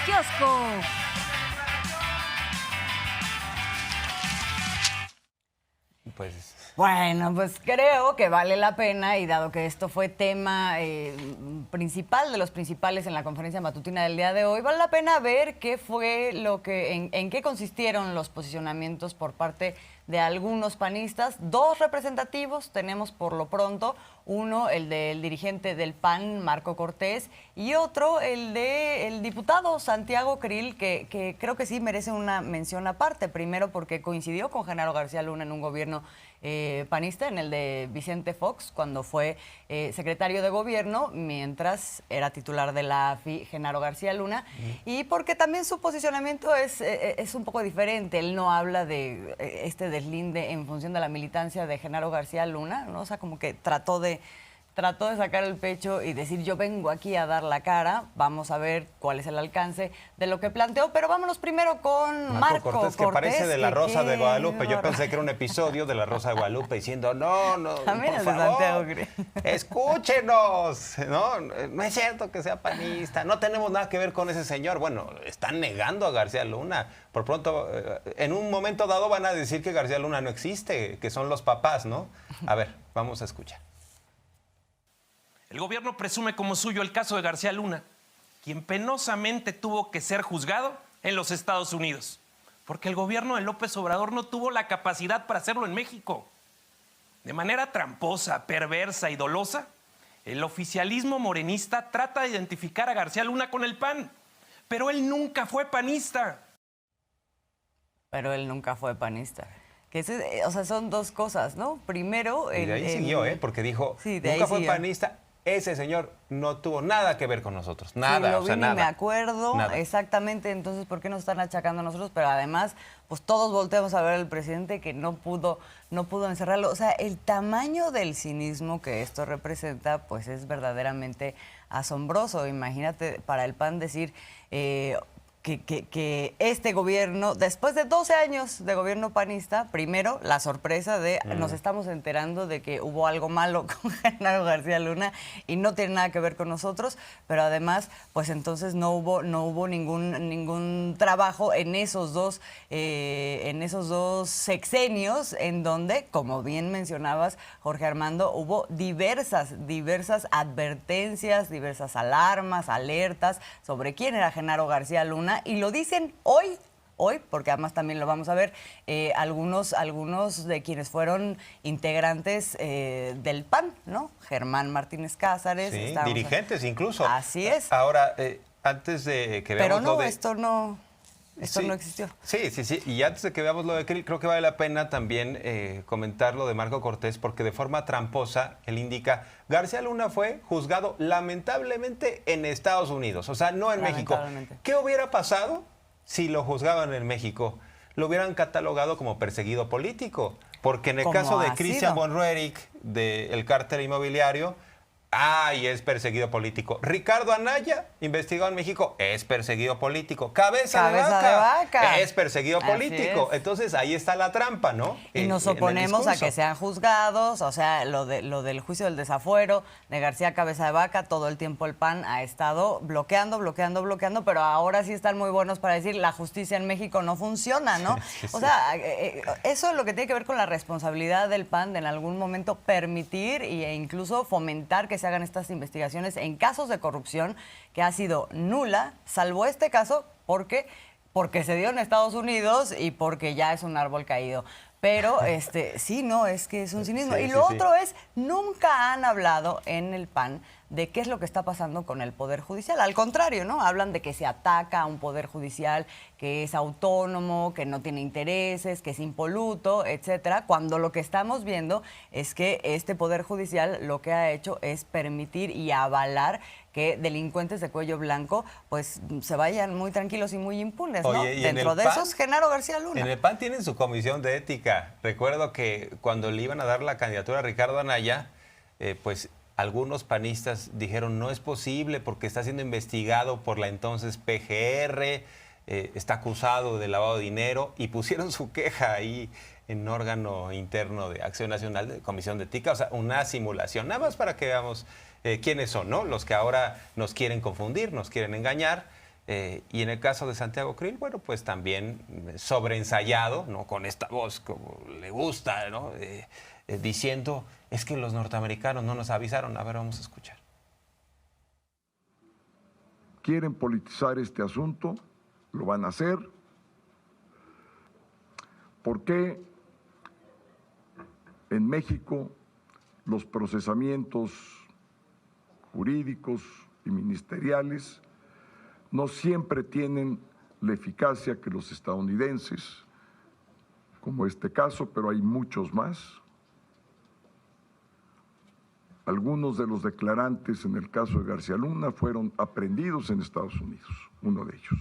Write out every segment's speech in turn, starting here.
Kiosco. Bueno, pues creo que vale la pena, y dado que esto fue tema principal, de los principales en la conferencia matutina del día de hoy, vale la pena ver qué fue en qué consistieron los posicionamientos por parte de algunos panistas. Dos representativos tenemos por lo pronto, uno el del dirigente del PAN, Marco Cortés, y otro el del diputado Santiago Krill, que creo que sí merece una mención aparte. Primero porque coincidió con Genaro García Luna en un gobierno panista, en el de Vicente Fox, cuando fue secretario de gobierno, mientras era titular de la AFI Genaro García Luna, y porque también su posicionamiento es un poco diferente. Él no habla de este deslinde en función de la militancia de Genaro García Luna, ¿no? O sea, como que trató de sacar el pecho y decir, yo vengo aquí a dar la cara. Vamos a ver cuál es el alcance de lo que planteó, pero vámonos primero con Marco Cortés, que parece de La Rosa de Guadalupe. Yo pensé que era un episodio de La Rosa de Guadalupe diciendo, no, también por el de Santiago favor, escúchenos, no es cierto que sea panista, no tenemos nada que ver con ese señor. Bueno, están negando a García Luna. Por pronto, en un momento dado van a decir que García Luna no existe, que son los papás, ¿no? A ver, vamos a escuchar. El gobierno presume como suyo el caso de García Luna, quien penosamente tuvo que ser juzgado en los Estados Unidos, porque el gobierno de López Obrador no tuvo la capacidad para hacerlo en México. De manera tramposa, perversa y dolosa, el oficialismo morenista trata de identificar a García Luna con el PAN, pero él nunca fue panista. O sea, son dos cosas, ¿no? Primero... Y de ahí siguió, porque dijo, sí, nunca fue panista. Ese señor no tuvo nada que ver con nosotros, nada, sí, o sea, nada. Me acuerdo, nada. Exactamente. Entonces, ¿por qué nos están achacando a nosotros? Pero además, pues todos volteamos a ver al presidente que no pudo encerrarlo. O sea, el tamaño del cinismo que esto representa, pues es verdaderamente asombroso. Imagínate para el PAN decir... Que este gobierno, después de 12 años de gobierno panista, primero la sorpresa de nos estamos enterando de que hubo algo malo con Genaro García Luna y no tiene nada que ver con nosotros, pero además, pues entonces no hubo ningún trabajo en esos dos sexenios, en donde, como bien mencionabas, Jorge Armando, hubo diversas advertencias, diversas alarmas, alertas sobre quién era Genaro García Luna. Y lo dicen hoy, porque además también lo vamos a ver, algunos de quienes fueron integrantes del PAN, ¿no? Germán Martínez Cázares. Sí, dirigentes incluso. Así es. Ahora, antes de que veamos Pero no, esto no existió. Sí. Y antes de que veamos lo de Krill, creo que vale la pena también comentar lo de Marco Cortés, porque de forma tramposa él indica, García Luna fue juzgado lamentablemente en Estados Unidos, o sea, no en México. ¿Qué hubiera pasado si lo juzgaban en México? Lo hubieran catalogado como perseguido político, porque en el caso de Christian von Roerich, del cártel inmobiliario, y es perseguido político. Ricardo Anaya, investigado en México, es perseguido político. Cabeza de vaca es perseguido político. Entonces, ahí está la trampa, ¿no? Y nos oponemos a que sean juzgados, o sea, lo del juicio del desafuero de García Cabeza de Vaca, todo el tiempo el PAN ha estado bloqueando, pero ahora sí están muy buenos para decir la justicia en México no funciona, ¿no? Sí. O sea, eso es lo que tiene que ver con la responsabilidad del PAN de en algún momento permitir e incluso fomentar que se hagan estas investigaciones en casos de corrupción, que ha sido nula, salvo este caso porque se dio en Estados Unidos y porque ya es un árbol caído. Pero sí, no, es que es un cinismo. Y lo otro es, nunca han hablado en el PAN de qué es lo que está pasando con el Poder Judicial. Al contrario, ¿no? Hablan de que se ataca a un Poder Judicial que es autónomo, que no tiene intereses, que es impoluto, etcétera, cuando lo que estamos viendo es que este Poder Judicial lo que ha hecho es permitir y avalar que delincuentes de cuello blanco pues se vayan muy tranquilos y muy impunes, ¿no? Oye, dentro de esos, Genaro García Luna. En el PAN tienen su comisión de ética. Recuerdo que cuando le iban a dar la candidatura a Ricardo Anaya, pues algunos panistas dijeron no es posible porque está siendo investigado por la entonces PGR, está acusado de lavado de dinero, y pusieron su queja ahí en órgano interno de Acción Nacional de Comisión de Ética. O sea, una simulación, nada más para que veamos quiénes son, ¿no? Los que ahora nos quieren confundir, nos quieren engañar. Y en el caso de Santiago Krill, bueno, pues también sobreensayado, ¿no? Con esta voz como le gusta, ¿no? Diciendo, es que los norteamericanos no nos avisaron. A ver, vamos a escuchar. Quieren politizar este asunto, lo van a hacer. ¿Por qué en México los procesamientos jurídicos y ministeriales no siempre tienen la eficacia que los estadounidenses, como este caso, pero hay muchos más? Algunos de los declarantes en el caso de García Luna fueron aprehendidos en Estados Unidos, uno de ellos.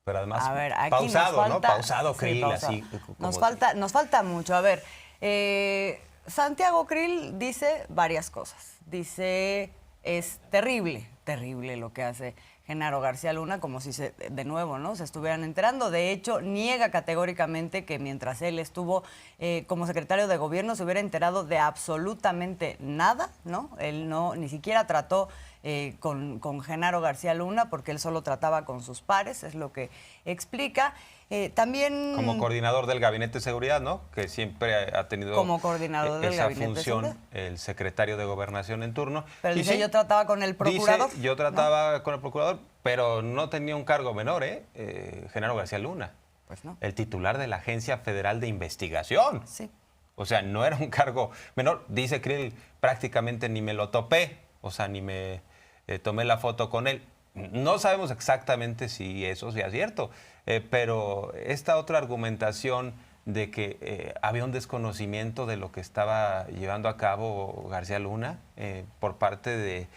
Pero además, A ver, aquí pausado, nos falta, ¿no? Pausado, sí, Krill, pausado. así. Nos falta mucho. A ver, Santiago Krill dice varias cosas. Dice, es terrible lo que hace Genaro García Luna, como si de nuevo, ¿no?, se estuvieran enterando. De hecho, niega categóricamente que mientras él estuvo como secretario de gobierno se hubiera enterado de absolutamente nada, ¿no? Él ni siquiera trató con Genaro García Luna, porque él solo trataba con sus pares, es lo que explica. También como coordinador del Gabinete de Seguridad, ¿no? Que siempre ha tenido como coordinador del esa Gabinete de función, Seguridad, el secretario de Gobernación en turno. Pero y dice, sí, yo trataba con el procurador. Dice, yo trataba con el procurador, pero no tenía un cargo menor, Genaro García Luna. Pues no. El titular de la Agencia Federal de Investigación. Sí. O sea, no era un cargo menor. Dice Krill, prácticamente ni me lo topé, o sea, ni me tomé la foto con él. No sabemos exactamente si eso sea cierto, pero esta otra argumentación de que había un desconocimiento de lo que estaba llevando a cabo García Luna por parte de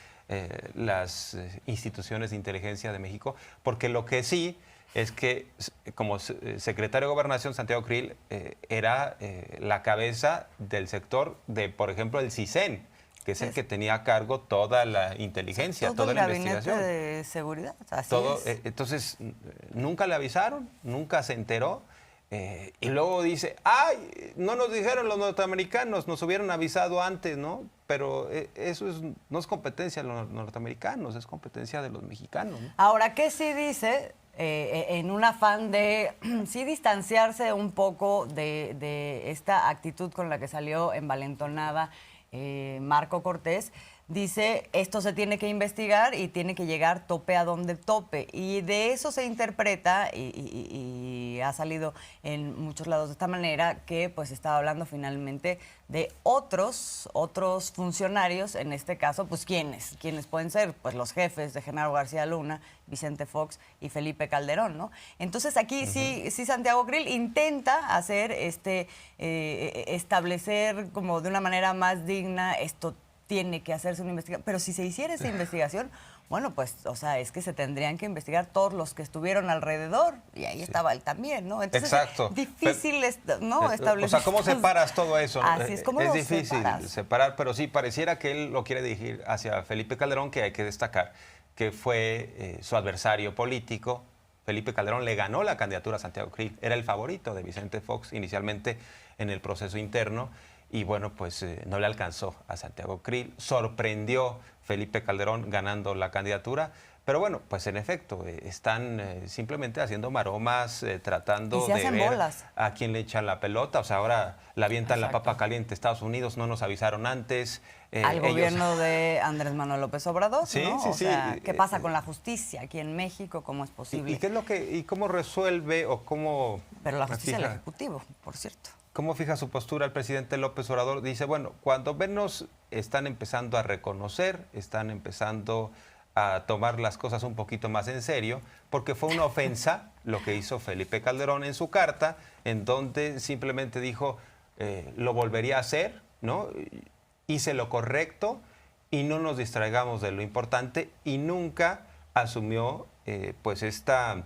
las instituciones de inteligencia de México, porque lo que sí es que como secretario de Gobernación, Santiago Krill era la cabeza del sector de, por ejemplo, el CISEN, que es el que tenía a cargo toda la inteligencia, toda la investigación. Todo el gabinete de seguridad, así es. Entonces, nunca le avisaron, nunca se enteró. Y luego dice, ¡ay! No nos dijeron los norteamericanos, nos hubieran avisado antes, ¿no? Pero eso no es competencia de los norteamericanos, es competencia de los mexicanos, ¿no? Ahora, ¿qué sí dice? En un afán de sí distanciarse un poco de esta actitud con la que salió envalentonada Marco Cortés, dice, esto se tiene que investigar y tiene que llegar tope a donde tope. Y de eso se interpreta, y ha salido en muchos lados de esta manera, que pues estaba hablando finalmente de otros funcionarios, en este caso, pues ¿quiénes pueden ser? Pues los jefes de Genaro García Luna, Vicente Fox y Felipe Calderón, ¿no? Entonces aquí sí Santiago Krill intenta hacer establecer como de una manera más digna, esto tiene que hacerse una investigación. Pero si se hiciera esa investigación, bueno, pues, o sea, es que se tendrían que investigar todos los que estuvieron alrededor. Y ahí estaba él también, ¿no? Entonces, exacto. Difícil, ¿no? Establecer. O sea, ¿cómo separas todo eso? Así es, ¿cómo es lo difícil separar, pero sí, pareciera que él lo quiere dirigir hacia Felipe Calderón, que hay que destacar que fue su adversario político. Felipe Calderón le ganó la candidatura a Santiago Krill. Era el favorito de Vicente Fox inicialmente en el proceso interno. Y bueno, pues no le alcanzó a Santiago Krill. Sorprendió Felipe Calderón ganando la candidatura. Pero bueno, pues en efecto, están simplemente haciendo maromas, tratando de ver bolas a quién le echan la pelota. O sea, ahora la avientan la papa caliente Estados Unidos, no nos avisaron antes. Al gobierno de Andrés Manuel López Obrador, sí, ¿no? Sí, o sea, ¿qué pasa con la justicia aquí en México? ¿Cómo es posible? ¿Y cómo resuelve o cómo... Pero la justicia del Ejecutivo, por cierto. ¿Cómo fija su postura el presidente López Obrador? Dice, bueno, cuando menos están empezando a reconocer, están empezando a tomar las cosas un poquito más en serio, porque fue una ofensa lo que hizo Felipe Calderón en su carta, en donde simplemente dijo, lo volvería a hacer, ¿no? Hice lo correcto y no nos distraigamos de lo importante, y nunca asumió pues esta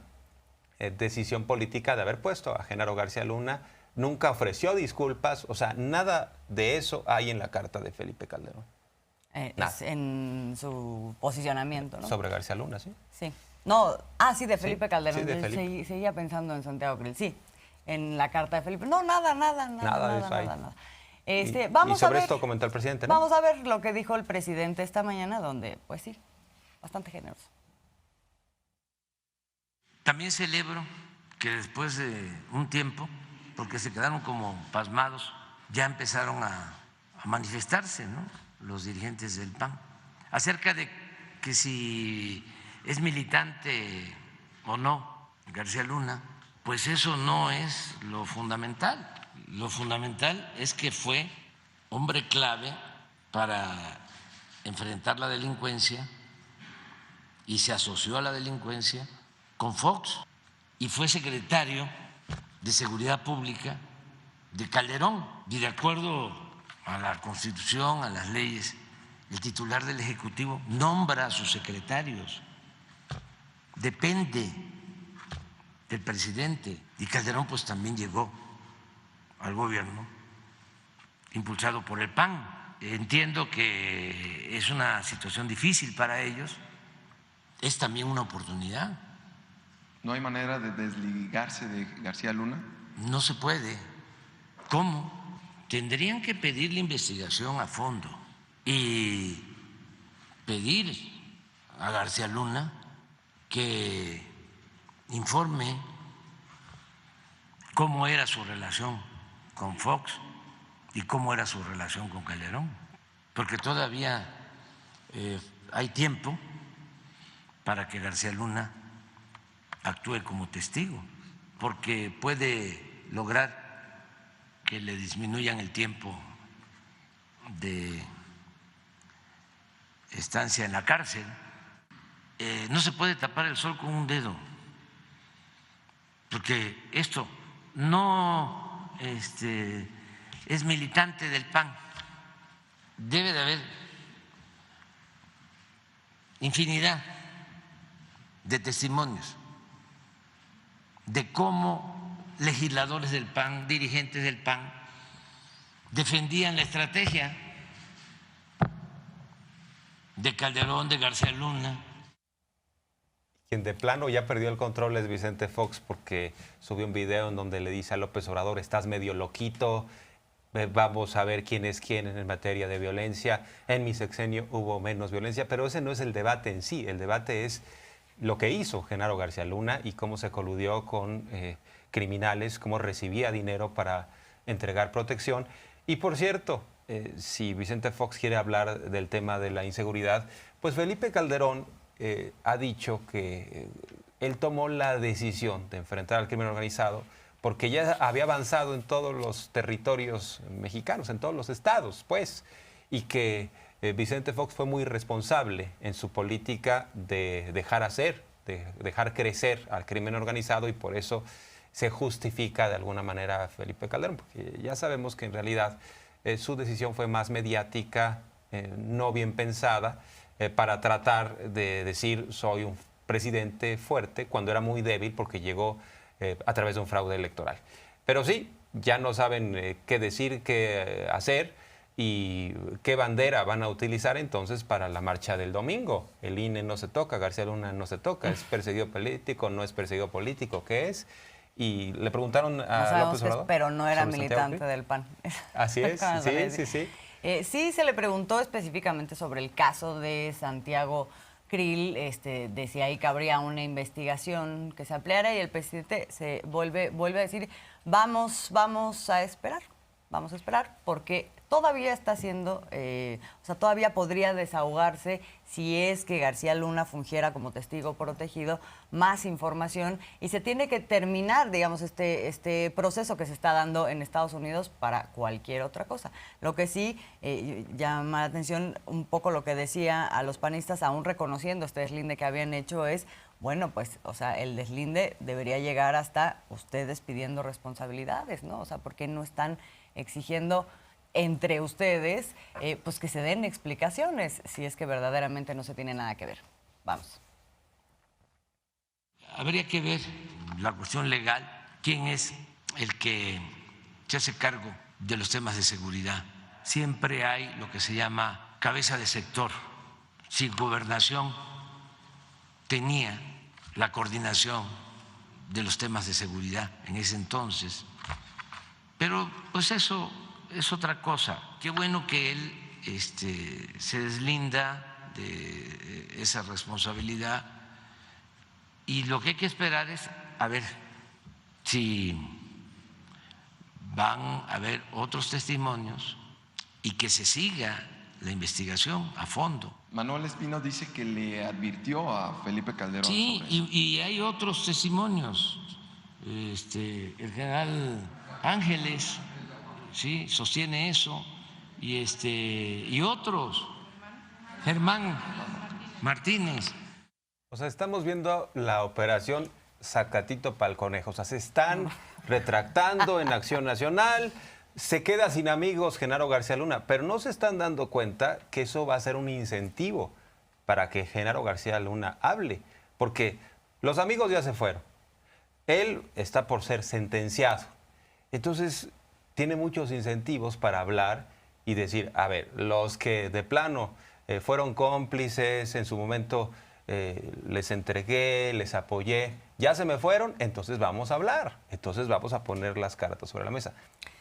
decisión política de haber puesto a Genaro García Luna. Nunca ofreció disculpas, o sea, nada de eso hay en la carta de Felipe Calderón. En su posicionamiento, ¿no? Sobre García Luna, ¿sí? Sí. No, sí, de Felipe Calderón. Sí, de Felipe. Seguía pensando en Santiago Krill. Sí, en la carta de Felipe. No, nada. Y sobre esto comentó el presidente, ¿no? Vamos a ver lo que dijo el presidente esta mañana, donde, pues sí, bastante generoso. También celebro que después de un tiempo, porque se quedaron como pasmados, ya empezaron a manifestarse, ¿no?, los dirigentes del PAN acerca de que si es militante o no García Luna. Pues eso no es lo fundamental. Lo fundamental es que fue hombre clave para enfrentar la delincuencia y se asoció a la delincuencia con Fox y fue secretario de Seguridad Pública de Calderón. Y de acuerdo a la Constitución, a las leyes, el titular del Ejecutivo nombra a sus secretarios, depende del presidente. Y Calderón pues también llegó al gobierno impulsado por el PAN. Entiendo que es una situación difícil para ellos, es también una oportunidad. ¿No hay manera de desligarse de García Luna? No se puede. ¿Cómo? Tendrían que pedir la investigación a fondo y pedir a García Luna que informe cómo era su relación con Fox y cómo era su relación con Calderón, porque todavía hay tiempo para que García Luna actúe como testigo, porque puede lograr que le disminuyan el tiempo de estancia en la cárcel. No se puede tapar el sol con un dedo, porque esto no es militante del PAN. Debe de haber infinidad de testimonios de cómo legisladores del PAN, dirigentes del PAN, defendían la estrategia de Calderón, de García Luna. Quien de plano ya perdió el control es Vicente Fox, porque subió un video en donde le dice a López Obrador: estás medio loquito, vamos a ver quién es quién en materia de violencia. En mi sexenio hubo menos violencia, pero ese no es el debate en sí. El debate es lo que hizo Genaro García Luna y cómo se coludió con criminales, cómo recibía dinero para entregar protección. Y por cierto, si Vicente Fox quiere hablar del tema de la inseguridad, pues Felipe Calderón ha dicho que él tomó la decisión de enfrentar al crimen organizado porque ya había avanzado en todos los territorios mexicanos, en todos los estados, pues, y que Vicente Fox fue muy responsable en su política de dejar hacer, de dejar crecer al crimen organizado, y por eso se justifica de alguna manera a Felipe Calderón, porque ya sabemos que en realidad su decisión fue más mediática, no bien pensada, para tratar de decir soy un presidente fuerte, cuando era muy débil porque llegó a través de un fraude electoral. Pero sí, ya no saben qué decir, qué hacer y qué bandera van a utilizar entonces para la marcha del domingo. El INE no se toca, García Luna no se toca, es perseguido político, no es perseguido político, ¿qué es? Y le preguntaron a López Obrador, pero no era militante del PAN. Así es, sí. Sí, se le preguntó específicamente sobre el caso de Santiago Krill, decía ahí que habría una investigación que se ampliara, y el presidente se vuelve a decir, vamos a esperar, porque todavía está haciendo, todavía podría desahogarse si es que García Luna fungiera como testigo protegido, más información, y se tiene que terminar, digamos, este proceso que se está dando en Estados Unidos para cualquier otra cosa. Lo que sí llama la atención un poco lo que decía a los panistas, aún reconociendo este deslinde que habían hecho, es, bueno, pues, el deslinde debería llegar hasta ustedes pidiendo responsabilidades, ¿no? O sea, ¿por qué no están exigiendo entre ustedes pues que se den explicaciones si es que verdaderamente no se tiene nada que ver? Vamos. Habría que ver la cuestión legal, quién es el que se hace cargo de los temas de seguridad. Siempre hay lo que se llama cabeza de sector. Si Gobernación tenía la coordinación de los temas de seguridad en ese entonces, pero pues eso es otra cosa. Qué bueno que él se deslinda de esa responsabilidad. Y lo que hay que esperar es a ver si van a haber otros testimonios y que se siga la investigación a fondo. Manuel Espino dice que le advirtió a Felipe Calderón. Sí, sobre eso. y hay otros testimonios. El general Ángeles, sí, sostiene eso, y otros. Germán Martínez. O sea, estamos viendo la operación Sacatito pa'l conejo. O sea, se están retractando en Acción Nacional. Se queda sin amigos Genaro García Luna, pero no se están dando cuenta que eso va a ser un incentivo para que Genaro García Luna hable, porque los amigos ya se fueron. Él está por ser sentenciado. Entonces, tiene muchos incentivos para hablar y decir, a ver, los que de plano fueron cómplices, en su momento les entregué, les apoyé, ya se me fueron, entonces vamos a hablar, entonces vamos a poner las cartas sobre la mesa.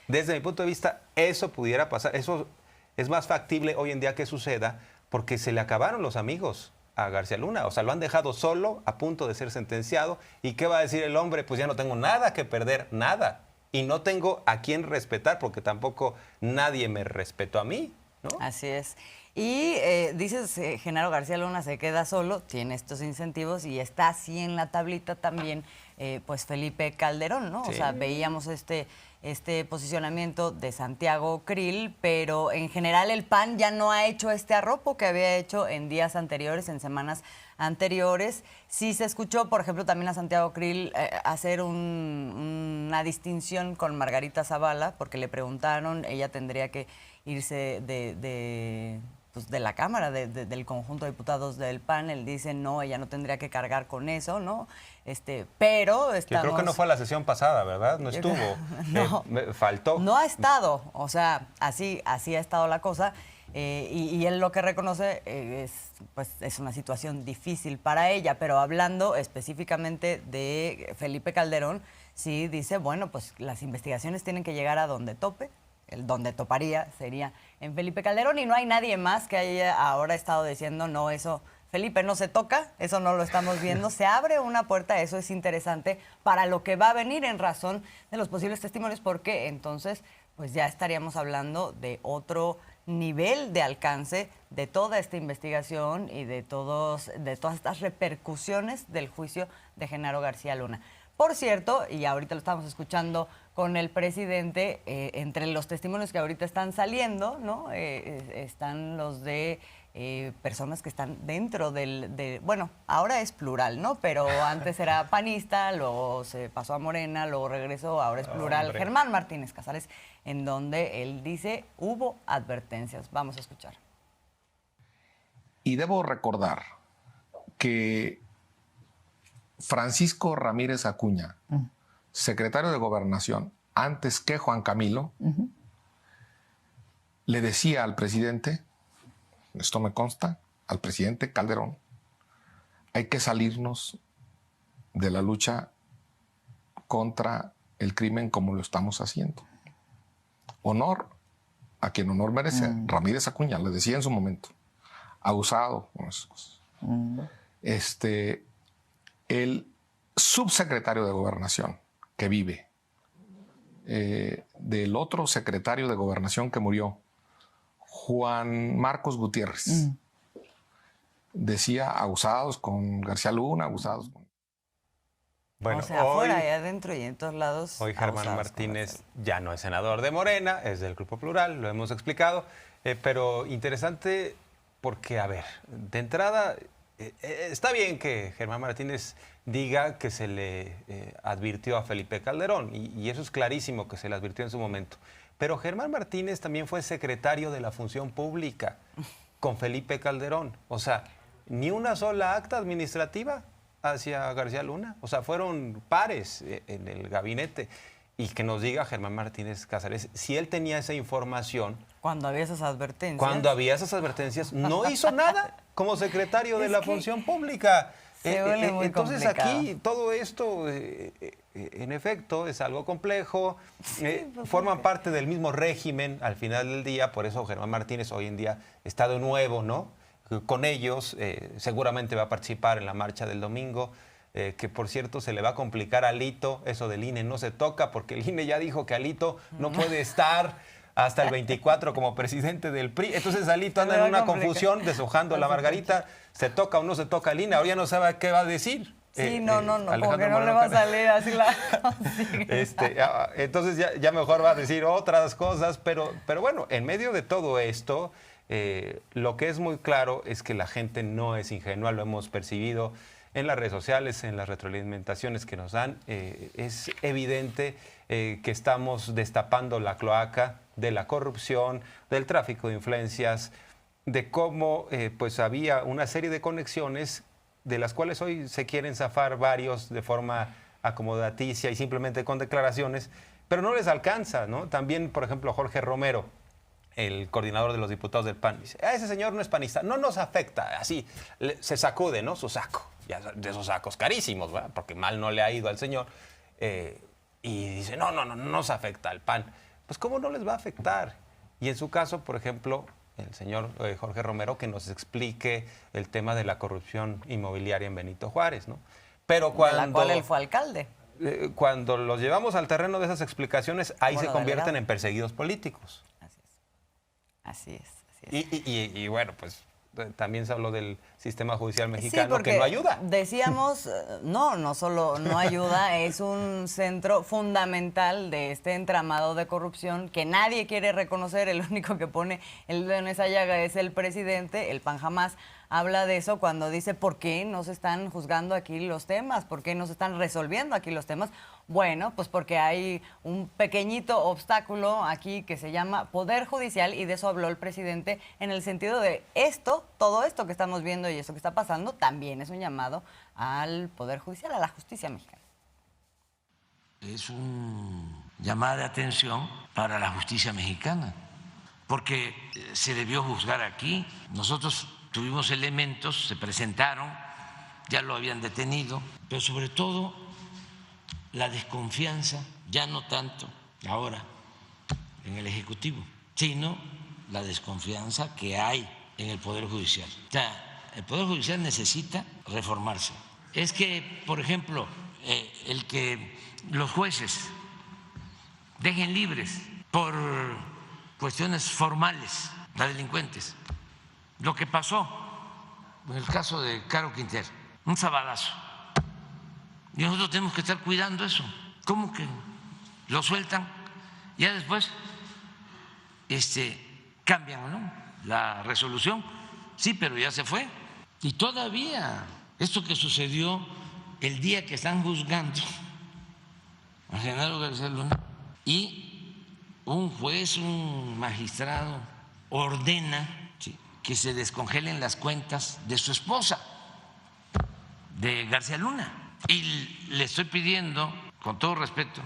Desde mi punto de vista, eso pudiera pasar, eso es más factible hoy en día que suceda, porque se le acabaron los amigos a García Luna, o sea, lo han dejado solo, a punto de ser sentenciado, ¿y qué va a decir el hombre? Pues ya no tengo nada que perder, nada, y no tengo a quién respetar, porque tampoco nadie me respetó a mí, ¿no? Así es. Y dices, Genaro García Luna se queda solo, tiene estos incentivos y está así en la tablita también, pues Felipe Calderón, ¿no? Sí. O sea, veíamos este posicionamiento de Santiago Krill, pero en general el PAN ya no ha hecho este arropo que había hecho en días anteriores, en semanas anteriores. Sí se escuchó, por ejemplo, también a Santiago Krill hacer una distinción con Margarita Zavala, porque le preguntaron, ella tendría que irse de la Cámara, del conjunto de diputados del PAN. Él dice, no, ella no tendría que cargar con eso, ¿no? Pero estamos... Yo creo que no fue a la sesión pasada, ¿verdad? No estuvo. No, faltó. No ha estado, o sea, así ha estado la cosa. Y él lo que reconoce es una situación difícil para ella, pero hablando específicamente de Felipe Calderón, sí dice, bueno, pues las investigaciones tienen que llegar a donde tope. El donde toparía sería en Felipe Calderón, y no hay nadie más que haya ahora estado diciendo, no, eso, Felipe, no se toca, eso no lo estamos viendo. Se abre una puerta, eso es interesante para lo que va a venir en razón de los posibles testimonios, porque entonces pues ya estaríamos hablando de otro nivel de alcance de toda esta investigación y de todas estas repercusiones del juicio de Genaro García Luna. Por cierto, y ahorita lo estamos escuchando con el presidente, entre los testimonios que ahorita están saliendo, ¿no? Están los de personas que están dentro bueno, ahora es plural, ¿no? Pero antes era panista, luego se pasó a Morena, luego regresó, ahora es plural. Hombre. Germán Martínez Casares, en donde él dice, hubo advertencias. Vamos a escuchar. Y debo recordar que Francisco Ramírez Acuña, secretario de Gobernación, antes que Juan Camilo, le decía al presidente, esto me consta, al presidente Calderón, hay que salirnos de la lucha contra el crimen como lo estamos haciendo. Honor a quien honor merece. Ramírez Acuña le decía en su momento, abusado con esas cosas. El subsecretario de Gobernación que vive, del otro secretario de Gobernación que murió, Juan Marcos Gutiérrez, decía abusados con García Luna, abusados con... Bueno, o sea, afuera y adentro y en todos lados. Hoy Germán Martínez ya no es senador de Morena, es del Grupo Plural, lo hemos explicado, pero interesante porque, a ver, de entrada... está bien que Germán Martínez diga que se le advirtió a Felipe Calderón, y eso es clarísimo que se le advirtió en su momento. Pero Germán Martínez también fue secretario de la Función Pública con Felipe Calderón. O sea, ni una sola acta administrativa hacia García Luna. O sea, fueron pares en el gabinete. Y que nos diga Germán Martínez Casares si él tenía esa información. Cuando había esas advertencias. Cuando había esas advertencias, no hizo nada como secretario de la Función Pública. Entonces complicado. Aquí todo esto, en efecto, es algo complejo. Forman parte del mismo régimen al final del día. Por eso Germán Martínez hoy en día está de nuevo, ¿no? Con ellos. Seguramente va a participar en la marcha del domingo. que por cierto se le va a complicar a Alito, eso del INE no se toca, porque el INE ya dijo que Alito no puede estar hasta el 24 como presidente del PRI. Entonces Alito anda en una confusión, deshojando la margarita, se toca o no se toca el INE, ahora ya no sabe qué va a decir. Sí, no, como que no le va a salir así la consigna. Entonces ya mejor va a decir otras cosas, pero bueno, en medio de todo esto, lo que es muy claro es que la gente no es ingenua, lo hemos percibido en las redes sociales, en las retroalimentaciones que nos dan. Es evidente que estamos destapando la cloaca de la corrupción, del tráfico de influencias, de cómo pues había una serie de conexiones de las cuales hoy se quieren zafar varios de forma acomodaticia y simplemente con declaraciones, pero no les alcanza, ¿no? También, por ejemplo, Jorge Romero, el coordinador de los diputados del PAN, dice, ese señor no es panista, no nos afecta, así, se sacude, ¿no? Su saco, ya de esos sacos carísimos, ¿verdad? Porque mal no le ha ido al señor, y dice, no nos afecta al PAN. Pues, ¿cómo no les va a afectar? Y en su caso, por ejemplo, el señor Jorge Romero, que nos explique el tema de la corrupción inmobiliaria en Benito Juárez, ¿no? Pero cuando, de la cual él fue alcalde. Cuando los llevamos al terreno de esas explicaciones, ahí se convierten en perseguidos políticos. Así es. Y bueno, pues también se habló del sistema judicial mexicano, que no ayuda. Decíamos, no solo no ayuda, es un centro fundamental de este entramado de corrupción que nadie quiere reconocer. El único que pone el dedo en esa llaga es el presidente. El PAN jamás habla de eso cuando dice por qué no se están juzgando aquí los temas, por qué no se están resolviendo aquí los temas. Bueno, pues porque hay un pequeñito obstáculo aquí que se llama Poder Judicial, y de eso habló el presidente en el sentido de todo esto que estamos viendo y eso que está pasando también es un llamado al Poder Judicial, a la justicia mexicana. Es un llamado de atención para la justicia mexicana, porque se debió juzgar aquí. Nosotros tuvimos elementos, se presentaron, ya lo habían detenido, pero sobre todo la desconfianza, ya no tanto ahora en el Ejecutivo, sino la desconfianza que hay en el Poder Judicial. O sea, el Poder Judicial necesita reformarse. Es que, por ejemplo, el que los jueces dejen libres por cuestiones formales a delincuentes. Lo que pasó en el caso de Caro Quintero, un sabadazo. Y nosotros tenemos que estar cuidando eso. ¿Cómo que lo sueltan? Ya después cambian, ¿no?, la resolución. Sí, pero ya se fue. Y todavía esto que sucedió el día que están juzgando a Genaro García Luna, y un juez, un magistrado ordena que se descongelen las cuentas de su esposa, de García Luna. Y le estoy pidiendo, con todo respeto,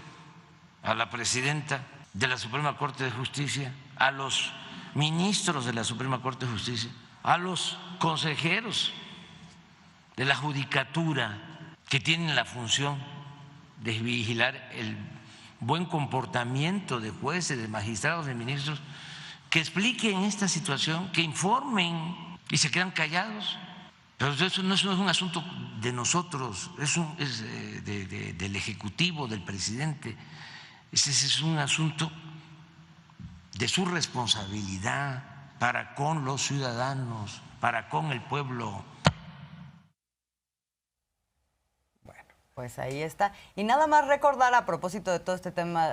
a la presidenta de la Suprema Corte de Justicia, a los ministros de la Suprema Corte de Justicia, a los consejeros de la Judicatura, que tienen la función de vigilar el buen comportamiento de jueces, de magistrados, de ministros, que expliquen esta situación, que informen, y se quedan callados. Pero eso no es un asunto de nosotros, es del Ejecutivo, del presidente. Ese es un asunto de su responsabilidad para con los ciudadanos, para con el pueblo. Pues ahí está. Y nada más recordar, a propósito de todo este tema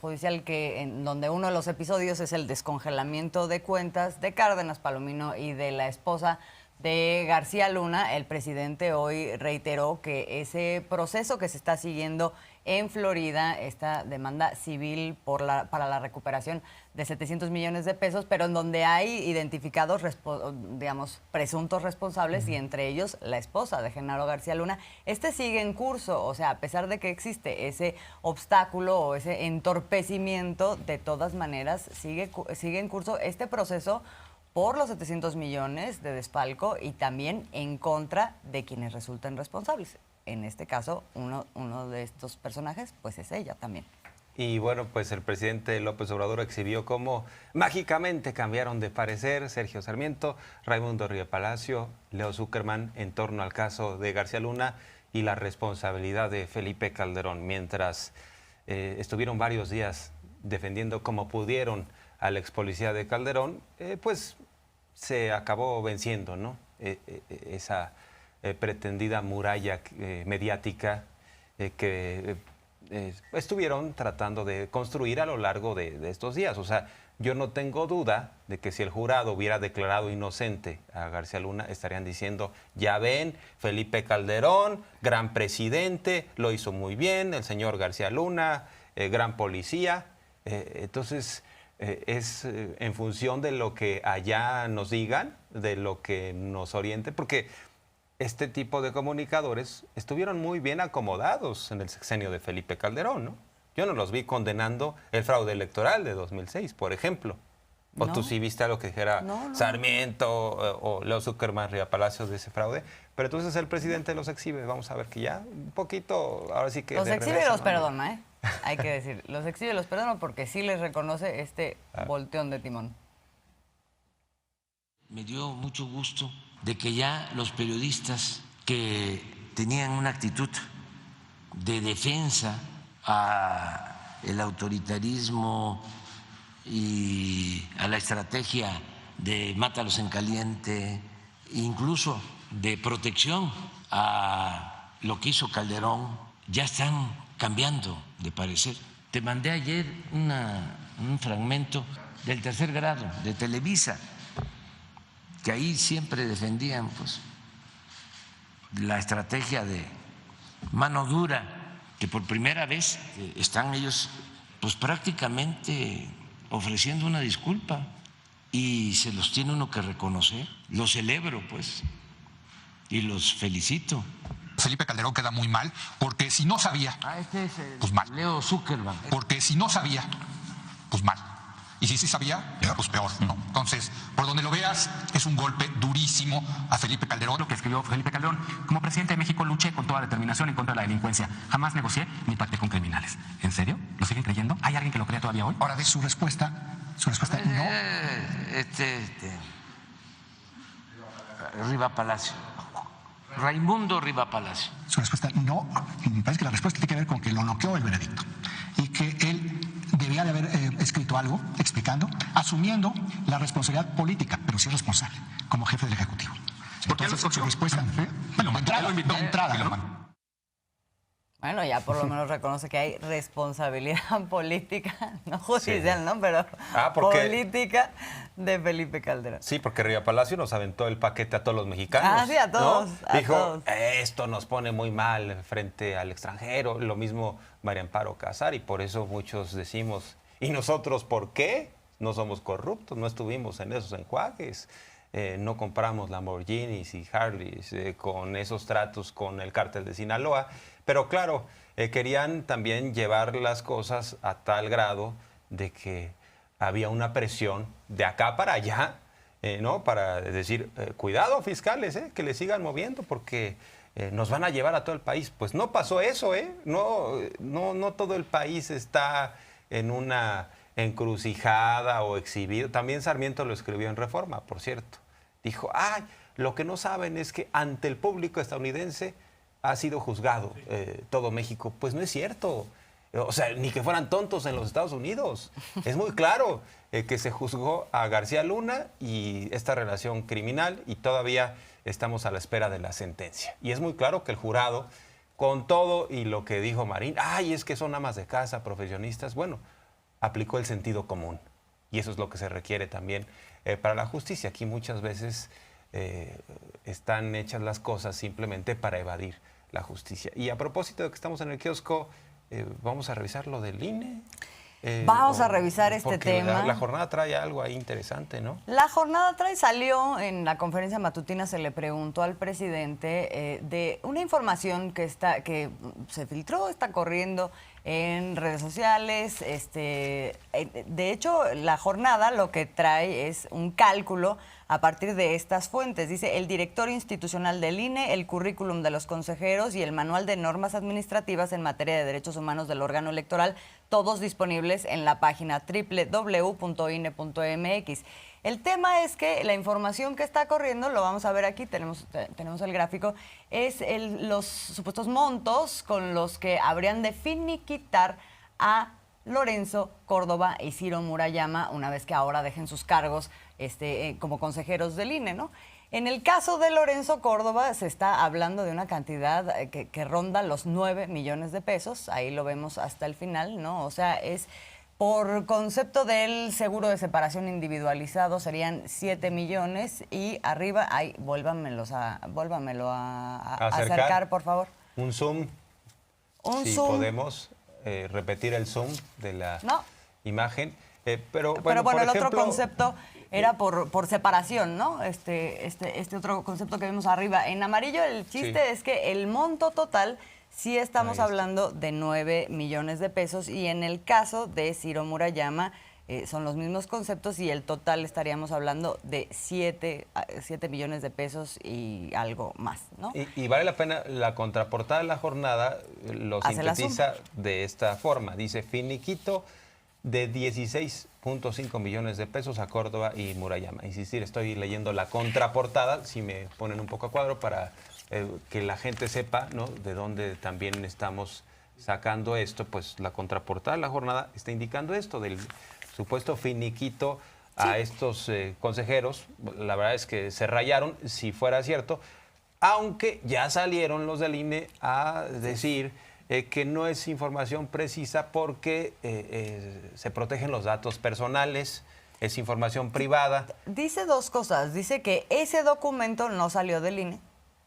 judicial, que en donde uno de los episodios es el descongelamiento de cuentas de Cárdenas Palomino y de la esposa de García Luna. El presidente hoy reiteró que ese proceso que se está siguiendo en Florida, esta demanda civil para la recuperación de 700 millones de pesos, pero en donde hay identificados, presuntos responsables, y entre ellos la esposa de Genaro García Luna, sigue en curso. O sea, a pesar de que existe ese obstáculo o ese entorpecimiento, de todas maneras sigue en curso este proceso por los 700 millones de desfalco y también en contra de quienes resulten responsables. En este caso, uno de estos personajes, pues es ella también. Y bueno, pues el presidente López Obrador exhibió cómo mágicamente cambiaron de parecer Sergio Sarmiento, Raimundo Riva Palacio, Leo Zuckerman en torno al caso de García Luna, y la responsabilidad de Felipe Calderón. Mientras estuvieron varios días defendiendo como pudieron al ex policía de Calderón, pues se acabó venciendo, ¿no? Esa pretendida muralla mediática que estuvieron tratando de construir a lo largo de estos días. O sea, yo no tengo duda de que si el jurado hubiera declarado inocente a García Luna, estarían diciendo, ya ven, Felipe Calderón, gran presidente, lo hizo muy bien, el señor García Luna, gran policía. Entonces, es en función de lo que allá nos digan, de lo que nos oriente, porque este tipo de comunicadores estuvieron muy bien acomodados en el sexenio de Felipe Calderón, ¿no? Yo no los vi condenando el fraude electoral de 2006, por ejemplo. ¿O tú sí viste algo que dijera Sarmiento o Leo Zuckerman, Riva Palacios de ese fraude? Pero entonces el presidente los exhibe. Vamos a ver que ya un poquito, ahora sí que... Los exhibe y los perdona, ¿eh? Hay que decir, los exhibe y los perdona porque sí les reconoce este volteón de timón. Me dio mucho gusto de que ya los periodistas que tenían una actitud de defensa al autoritarismo y a la estrategia de mátalos en caliente, incluso de protección a lo que hizo Calderón, ya están cambiando de parecer. Te mandé ayer un fragmento del Tercer Grado de Televisa, que ahí siempre defendían pues la estrategia de mano dura, que por primera vez están ellos pues prácticamente ofreciendo una disculpa y se los tiene uno que reconocer. Los celebro pues y los felicito. Felipe Calderón queda muy mal porque si no sabía, pues mal. Leo Zuckerman. Porque si no sabía, pues mal. Y si sí sabía, pues peor, ¿no? Entonces, por donde lo veas, es un golpe durísimo a Felipe Calderón. Lo que escribió Felipe Calderón: como presidente de México luché con toda determinación en contra de la delincuencia. Jamás negocié ni pacté con criminales. ¿En serio? ¿Lo siguen creyendo? ¿Hay alguien que lo crea todavía hoy? Ahora, de su respuesta no. Riva Palacio. Raimundo Riva Palacio. Su respuesta no. Me parece que la respuesta tiene que ver con que lo noqueó el veredicto y que él debía de haber escrito algo explicando, asumiendo la responsabilidad política, pero sí es responsable como jefe del Ejecutivo. Entonces, su respuesta, bueno, de entrada lo mandó. Bueno, ya por lo menos reconoce que hay responsabilidad política, no judicial, ¿no? Pero política de Felipe Calderón. Sí, porque Riva Palacio nos aventó el paquete a todos los mexicanos. Sí, a todos. ¿No? Dijo, esto nos pone muy mal frente al extranjero. Lo mismo María Amparo Casar, y por eso muchos decimos, ¿y nosotros por qué? No somos corruptos, no estuvimos en esos enjuagues. No compramos Lamborghinis y Harleys con esos tratos con el cártel de Sinaloa. Pero claro, querían también llevar las cosas a tal grado de que había una presión de acá para allá, ¿no? Para decir, cuidado fiscales, que le sigan moviendo porque nos van a llevar a todo el país. Pues no pasó eso, no todo el país está en una encrucijada o exhibido. También Sarmiento lo escribió en Reforma, por cierto. Dijo, lo que no saben es que ante el público estadounidense ha sido juzgado todo México. Pues no es cierto. O sea, ni que fueran tontos en los Estados Unidos. Es muy claro que se juzgó a García Luna y esta relación criminal, y todavía estamos a la espera de la sentencia. Y es muy claro que el jurado, con todo y lo que dijo Marín, es que son amas de casa, profesionistas, bueno, aplicó el sentido común. Y eso es lo que se requiere también para la justicia. Aquí muchas veces están hechas las cosas simplemente para evadir la justicia. Y a propósito de que estamos en el kiosco, vamos a revisar lo del INE. Vamos a revisar este tema. La jornada trae algo ahí interesante, ¿no? La jornada salió en la conferencia matutina, se le preguntó al presidente de una información que se filtró, está corriendo en redes sociales. De hecho, la jornada lo que trae es un cálculo a partir de estas fuentes. Dice, el directorio institucional del INE, el currículum de los consejeros y el manual de normas administrativas en materia de derechos humanos del órgano electoral, todos disponibles en la página www.ine.mx. El tema es que la información que está corriendo, lo vamos a ver aquí, tenemos el gráfico, es los supuestos montos con los que habrían de finiquitar a Lorenzo Córdoba y Ciro Murayama una vez que ahora dejen sus cargos como consejeros del INE, ¿no? En el caso de Lorenzo Córdoba se está hablando de una cantidad que ronda los 9 millones de pesos, ahí lo vemos hasta el final, ¿no? O sea, es por concepto del seguro de separación individualizado serían 7 millones y arriba, vuélvamelo a acercar, por favor. Un zoom. Un si zoom. Podemos repetir el zoom de la imagen. Pero bueno, por el ejemplo, otro concepto era por separación, ¿no? Este otro concepto que vemos arriba. En amarillo el chiste es que el monto total sí estamos hablando de 9 millones de pesos y en el caso de Ciro Murayama son los mismos conceptos y el total estaríamos hablando de 7 millones de pesos y algo más, ¿no? Y vale la pena, la contraportada de la jornada lo sintetiza de esta forma. Dice, finiquito de 16.5 millones de pesos a Córdoba y Murayama. Insistir, estoy leyendo la contraportada, si me ponen un poco a cuadro para que la gente sepa, ¿no?, de dónde también estamos sacando esto. Pues la contraportada de la jornada está indicando esto, del supuesto finiquito a estos consejeros. La verdad es que se rayaron, si fuera cierto, aunque ya salieron los del INE a decir que no es información precisa porque se protegen los datos personales, es información privada. Dice dos cosas. Dice que ese documento no salió del INE,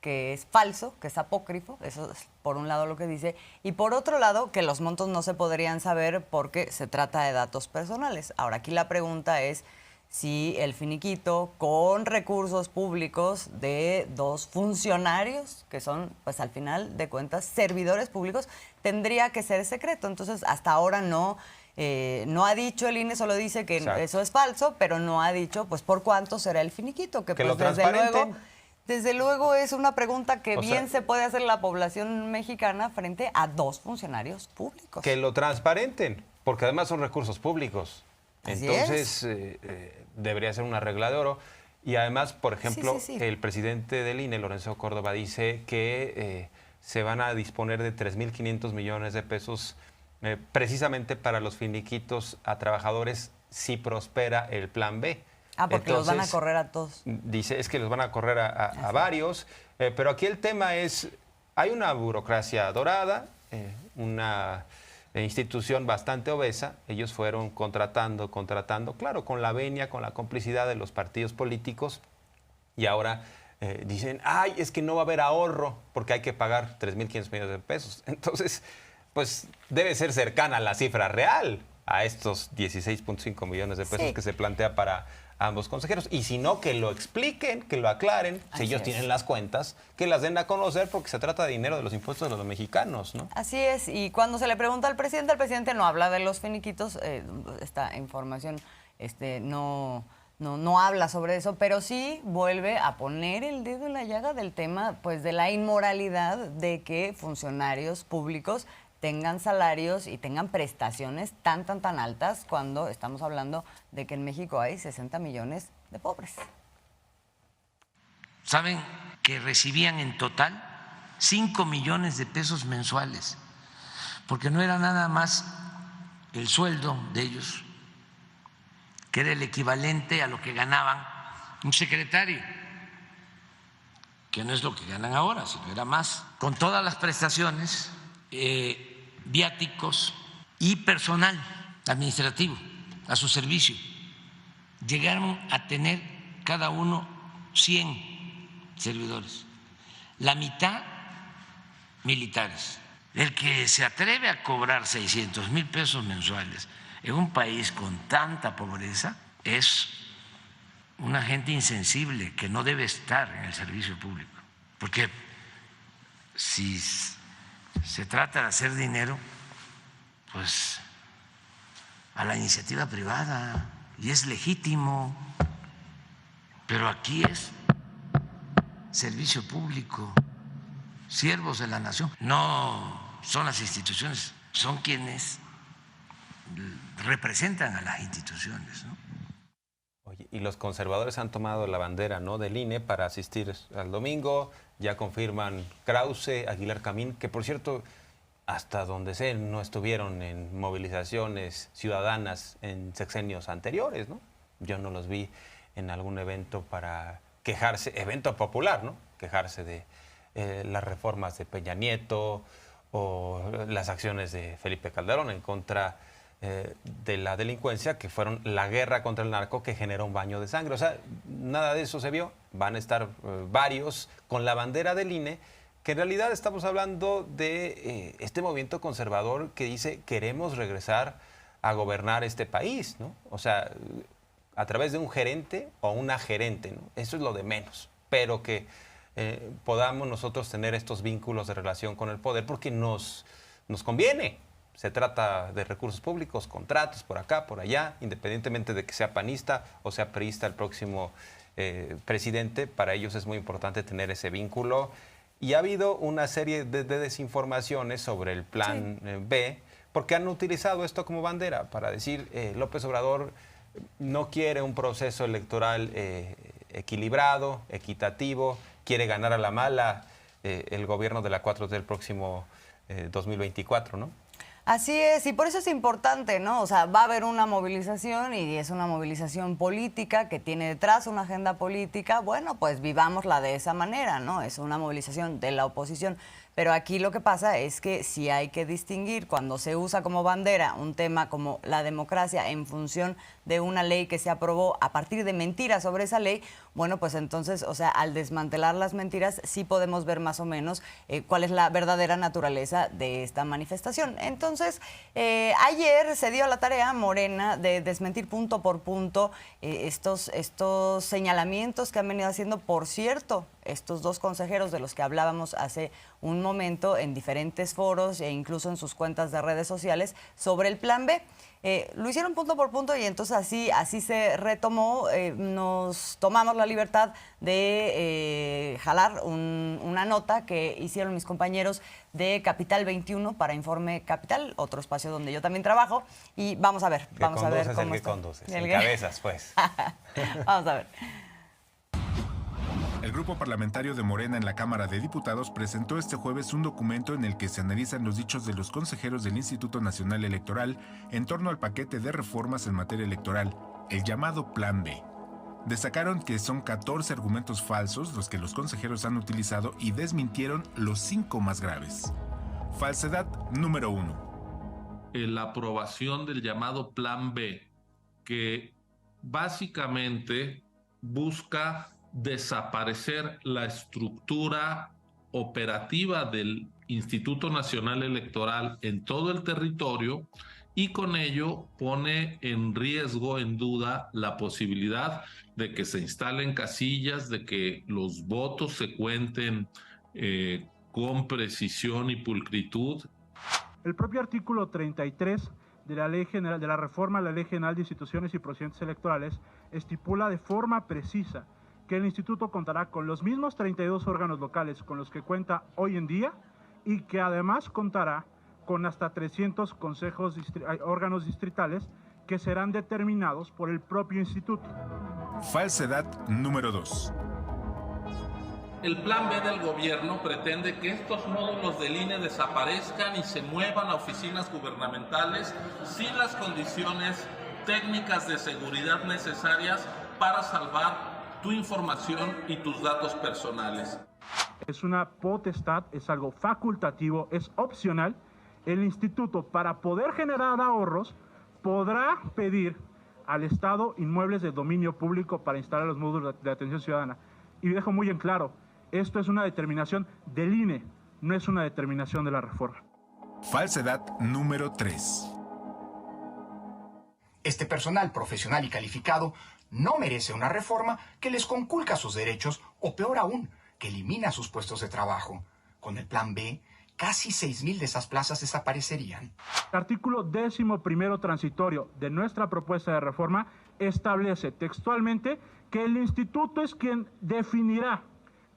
que es falso, que es apócrifo, eso es por un lado lo que dice, y por otro lado que los montos no se podrían saber porque se trata de datos personales. Ahora, aquí la pregunta es si el finiquito con recursos públicos de dos funcionarios, que son, pues al final de cuentas, servidores públicos, tendría que ser secreto. Entonces, hasta ahora no ha dicho el INE, solo dice que eso es falso, pero no ha dicho, pues, por cuánto será el finiquito, que pues, lo transparenten. Desde luego es una pregunta que se puede hacer la población mexicana frente a dos funcionarios públicos. Que lo transparenten, porque además son recursos públicos. Entonces, debería ser una regla de oro. Y además, por ejemplo, el presidente del INE, Lorenzo Córdoba, dice que se van a disponer de 3.500 millones de pesos precisamente para los finiquitos a trabajadores si prospera el plan B. Porque los van a correr a todos. Dice, es que los van a correr a varios. Pero aquí el tema es, hay una burocracia dorada, una institución bastante obesa. Ellos fueron contratando, claro, con la venia, con la complicidad de los partidos políticos. Y ahora dicen, ay, es que no va a haber ahorro porque hay que pagar 3.500 millones de pesos. Entonces, pues debe ser cercana a la cifra real, a estos 16.5 millones de pesos que se plantea para ambos consejeros. Y si no, que lo expliquen, que lo aclaren. Si ellos tienen las cuentas, que las den a conocer porque se trata de dinero de los impuestos de los mexicanos, ¿no? Así es. Y cuando se le pregunta al presidente no habla de los finiquitos. Esta información no habla sobre eso, pero sí vuelve a poner el dedo en la llaga del tema, pues, de la inmoralidad de que funcionarios públicos tengan salarios y tengan prestaciones tan altas cuando estamos hablando de que en México hay 60 millones de pobres. ¿Saben que recibían en total 5 millones de pesos mensuales? Porque no era nada más el sueldo de ellos, que era el equivalente a lo que ganaban un secretario, que no es lo que ganan ahora, sino era más, con todas las prestaciones, viáticos y personal administrativo a su servicio. Llegaron a tener cada uno 100 servidores, la mitad militares. El que se atreve a cobrar 600,000 pesos mensuales en un país con tanta pobreza es una gente insensible que no debe estar en el servicio público, porque si se trata de hacer dinero, pues a la iniciativa privada, y es legítimo, pero aquí es servicio público, siervos de la nación. No son las instituciones, son quienes representan a las instituciones, ¿no? y los conservadores han tomado la bandera, ¿no?, del INE para asistir al domingo. Ya confirman Krause, Aguilar Camín, que por cierto, hasta donde sé, no estuvieron en movilizaciones ciudadanas en sexenios anteriores, ¿no? Yo no los vi en algún evento para quejarse, evento popular, ¿no?, quejarse de las reformas de Peña Nieto o las acciones de Felipe Calderón en contra de la delincuencia, que fueron la guerra contra el narco que generó un baño de sangre. O sea, nada de eso se vio. Van a estar varios con la bandera del INE, que en realidad estamos hablando de este movimiento conservador que dice queremos regresar a gobernar este país, ¿no? O sea, a través de un gerente o una gerente, ¿no? Eso es lo de menos, pero que podamos nosotros tener estos vínculos de relación con el poder porque nos conviene. Se trata de recursos públicos, contratos por acá, por allá, independientemente de que sea panista o sea priista el próximo presidente. Para ellos es muy importante tener ese vínculo. Y ha habido una serie de desinformaciones sobre el plan B, porque han utilizado esto como bandera para decir López Obrador no quiere un proceso electoral equilibrado, equitativo, quiere ganar a la mala el gobierno de la 4T del próximo 2024, ¿no? Así es, y por eso es importante, ¿no? O sea, va a haber una movilización y es una movilización política que tiene detrás una agenda política. Bueno, pues vivámosla de esa manera, ¿no? Es una movilización de la oposición. Pero aquí lo que pasa es que sí hay que distinguir cuando se usa como bandera un tema como la democracia en función de una ley que se aprobó a partir de mentiras sobre esa ley. Bueno, pues entonces, o sea, al desmantelar las mentiras sí podemos ver más o menos cuál es la verdadera naturaleza de esta manifestación. Entonces, ayer se dio a la tarea Morena de desmentir punto por punto estos señalamientos que han venido haciendo, por cierto, estos dos consejeros de los que hablábamos hace un momento en diferentes foros e incluso en sus cuentas de redes sociales sobre el plan B. Lo hicieron punto por punto y entonces así se retomó. Nos tomamos la libertad de jalar una nota que hicieron mis compañeros de Capital 21 para Informe Capital, otro espacio donde yo también trabajo, y vamos a ver cómo está. Encabezas, pues. Vamos a ver. El Grupo Parlamentario de Morena en la Cámara de Diputados presentó este jueves un documento en el que se analizan los dichos de los consejeros del Instituto Nacional Electoral en torno al paquete de reformas en materia electoral, el llamado Plan B. Destacaron que son 14 argumentos falsos los que los consejeros han utilizado y desmintieron los 5 más graves. Falsedad número 1. La aprobación del llamado Plan B, que básicamente busca desaparecer la estructura operativa del Instituto Nacional Electoral en todo el territorio y con ello pone en riesgo, en duda, la posibilidad de que se instalen casillas, de que los votos se cuenten con precisión y pulcritud. El propio artículo 33 de la Ley General, de la reforma a la Ley General de Instituciones y Procedimientos Electorales, estipula de forma precisa que el instituto contará con los mismos 32 órganos locales con los que cuenta hoy en día y que además contará con hasta 300 órganos distritales que serán determinados por el propio instituto. Falsedad número 2. El plan B del gobierno pretende que estos módulos del INE desaparezcan y se muevan a oficinas gubernamentales sin las condiciones técnicas de seguridad necesarias para salvar tu información y tus datos personales. Es una potestad, es algo facultativo, es opcional. El instituto, para poder generar ahorros, podrá pedir al Estado inmuebles de dominio público para instalar los módulos de atención ciudadana. Y dejo muy en claro, esto es una determinación del INE, no es una determinación de la reforma. Falsedad número 3. Este personal profesional y calificado no merece una reforma que les conculca sus derechos o, peor aún, que elimina sus puestos de trabajo. Con el Plan B, casi 6,000 de esas plazas desaparecerían. El artículo 11º transitorio de nuestra propuesta de reforma establece textualmente que el instituto es quien definirá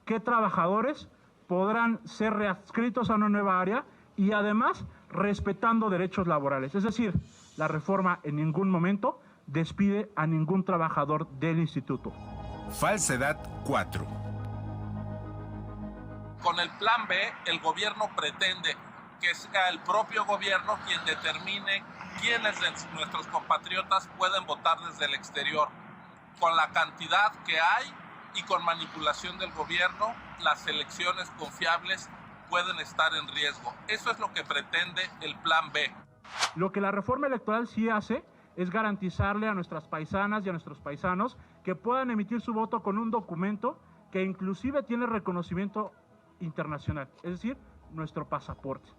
qué trabajadores podrán ser readscritos a una nueva área y además respetando derechos laborales. Es decir, la reforma en ningún momento despide a ningún trabajador del instituto. Falsedad 4. Con el Plan B, el gobierno pretende que sea el propio gobierno quien determine quiénes de nuestros compatriotas pueden votar desde el exterior. Con la cantidad que hay y con manipulación del gobierno, las elecciones confiables pueden estar en riesgo. Eso es lo que pretende el Plan B. Lo que la reforma electoral sí hace es garantizarle a nuestras paisanas y a nuestros paisanos que puedan emitir su voto con un documento que inclusive tiene reconocimiento internacional, es decir, nuestro pasaporte.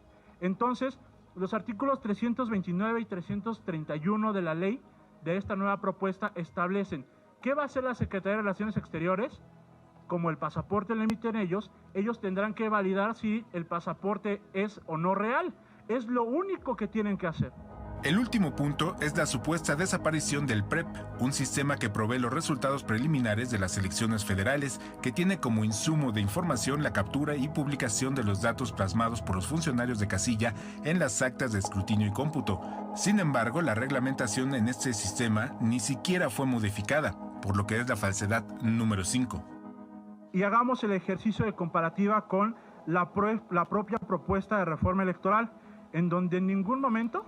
Entonces, los artículos 329 y 331 de la ley de esta nueva propuesta establecen qué va a hacer la Secretaría de Relaciones Exteriores. Como el pasaporte lo emiten ellos tendrán que validar si el pasaporte es o no real. Es lo único que tienen que hacer. El último punto es la supuesta desaparición del PREP, un sistema que provee los resultados preliminares de las elecciones federales, que tiene como insumo de información la captura y publicación de los datos plasmados por los funcionarios de casilla en las actas de escrutinio y cómputo. Sin embargo, la reglamentación en este sistema ni siquiera fue modificada, por lo que es la falsedad número 5. Y hagamos el ejercicio de comparativa con la propia propuesta de reforma electoral, en donde en ningún momento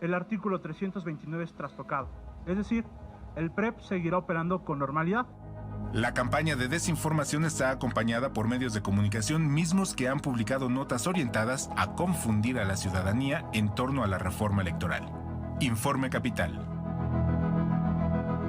el artículo 329 es trastocado. Es decir, el PREP seguirá operando con normalidad. La campaña de desinformación está acompañada por medios de comunicación mismos que han publicado notas orientadas a confundir a la ciudadanía en torno a la reforma electoral. Informe Capital.